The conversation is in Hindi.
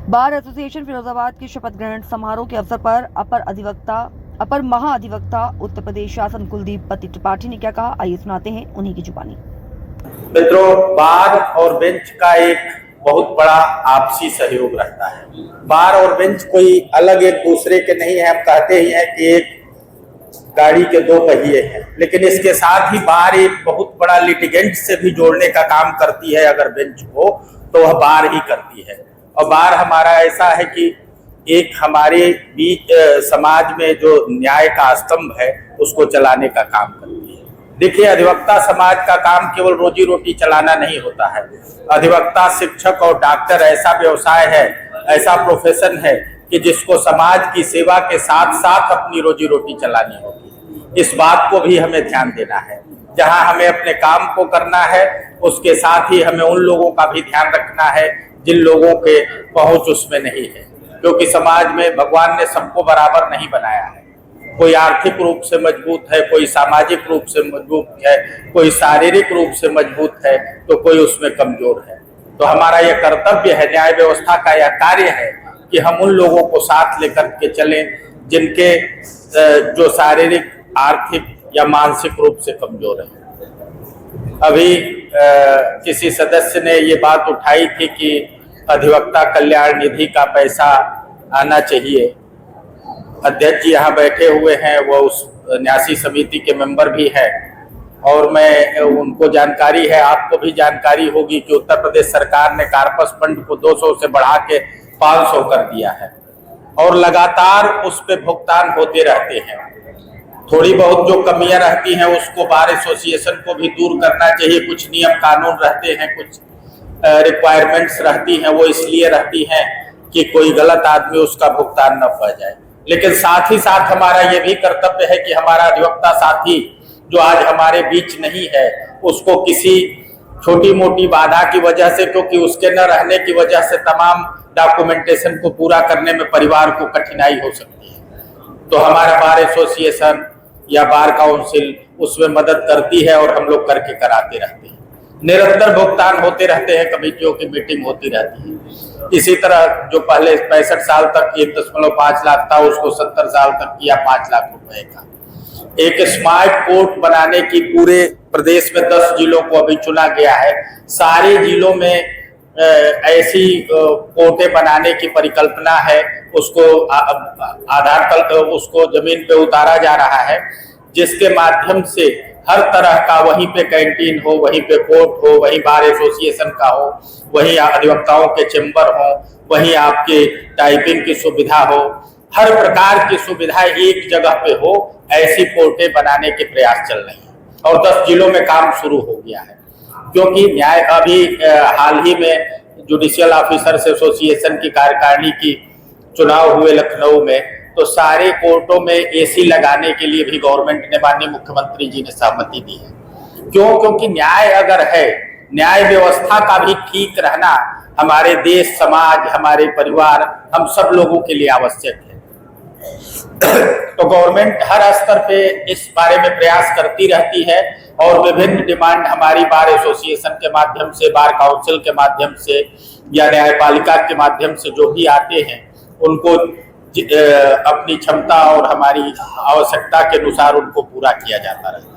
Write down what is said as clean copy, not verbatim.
बार एसोसिएशन फिरोजाबाद के शपथ ग्रहण समारोह के अवसर पर अपर महाधिवक्ता उत्तर प्रदेश शासन कुलदीप पति त्रिपाठी ने क्या कहा, आइए सुनाते हैं उन्हीं की जुबानी। मित्रों, बार और बेंच का एक बहुत बड़ा आपसी सहयोग रहता है। बार और बेंच कोई अलग एक दूसरे के नहीं है। हम कहते ही हैं कि एक गाड़ी के दो पहिए हैं, लेकिन इसके साथ ही बार एक बहुत बड़ा लिटिगेंट से भी जोड़ने का काम करती है। अगर बेंच हो तो वह बार ही करती है। और बार हमारा ऐसा है कि एक हमारे बीच समाज में जो न्याय का स्तंभ है उसको चलाने का काम करती है। देखिए, अधिवक्ता समाज का काम केवल रोजी रोटी चलाना नहीं होता है। अधिवक्ता, शिक्षक और डॉक्टर ऐसा व्यवसाय है, ऐसा प्रोफेशन है कि जिसको समाज की सेवा के साथ साथ अपनी रोजी रोटी चलानी होगी। इस बात को भी हमें ध्यान देना है। जहां हमें अपने काम को करना है उसके साथ ही हमें उन लोगों का भी ध्यान रखना है जिन लोगों के पहुंच उसमें नहीं है, क्योंकि समाज में भगवान ने सबको बराबर नहीं बनाया है। कोई आर्थिक रूप से मजबूत है, कोई सामाजिक रूप से मजबूत है, कोई शारीरिक रूप से मजबूत है, तो कोई उसमें कमजोर है। तो हमारा यह कर्तव्य है, न्याय व्यवस्था का यह कार्य है कि हम उन लोगों को साथ लेकर के चलें जिनके जो शारीरिक, आर्थिक या मानसिक रूप से कमजोर है। अभी किसी सदस्य ने ये बात उठाई थी कि अधिवक्ता कल्याण निधि का पैसा आना चाहिए। अध्यक्ष जी यहाँ बैठे हुए हैं, वो उस न्यासी समिति के मेंबर भी हैं और मैं उनको जानकारी है, आपको भी जानकारी होगी कि उत्तर प्रदेश सरकार ने कार्पस फंड को 200 से बढ़ा के 500 कर दिया है और लगातार उस पे भुगतान होते रहते हैं। थोड़ी बहुत जो कमियां रहती हैं उसको बार एसोसिएशन को भी दूर करना चाहिए। कुछ नियम कानून रहते हैं, कुछ रिक्वायरमेंट्स रहती हैं, वो इसलिए रहती हैं कि कोई गलत आदमी उसका भुगतान न पा जाए। लेकिन साथ ही साथ हमारा ये भी कर्तव्य है कि हमारा अधिवक्ता साथी जो आज हमारे बीच नहीं है उसको किसी छोटी मोटी बाधा की वजह से, क्योंकि उसके न रहने की वजह से तमाम डॉक्यूमेंटेशन को पूरा करने में परिवार को कठिनाई हो सकती है, तो हमारा बार एसोसिएशन या बार काउंसिल उसमें मदद करती है और हम लोग करके कराते रहते हैं। निरंतर भुगतान होते रहते हैं, कमेटियों की मीटिंग होती रहती है। इसी तरह जो पहले 65 साल तक 1.5 लाख था उसको 70 साल तक किया 5 लाख रुपए का। एक स्मार्ट कोर्ट बनाने की पूरे प्रदेश में 10 जिलों को अभी चुना गया है। सारे जिलों में ऐसी कोर्टें बनाने की परिकल्पना है। उसको आधार तल उसको जमीन पे उतारा जा रहा है, जिसके माध्यम से हर तरह का, वहीं पे कैंटीन हो, वहीं पे कोर्ट हो, वहीं बार एसोसिएशन का हो, वहीं अधिवक्ताओं के चेंबर हो, वहीं आपके टाइपिंग की सुविधा हो, हर प्रकार की सुविधा एक जगह पे हो, ऐसी कोर्टें बनाने के प्रयास चल रहे हैं और 10 जिलों में काम शुरू हो गया है। क्योंकि न्याय अभी हाल ही में जुडिशियल ऑफिसर्स एसोसिएशन की कार्यकारिणी की चुनाव हुए लखनऊ में, तो सारे कोर्टों में एसी लगाने के लिए भी गवर्नमेंट ने, माननीय मुख्यमंत्री जी ने सहमति दी है। क्यों? क्योंकि न्याय अगर है, न्याय व्यवस्था का भी ठीक रहना हमारे देश, समाज, हमारे परिवार, हम सब लोगों के लिए आवश्यक है। तो गवर्नमेंट हर स्तर पे इस बारे में प्रयास करती रहती है और विभिन्न डिमांड हमारी बार एसोसिएशन के माध्यम से, बार काउंसिल के माध्यम से या न्यायपालिका के माध्यम से जो भी आते हैं उनको अपनी क्षमता और हमारी आवश्यकता के अनुसार उनको पूरा किया जाता रहता है।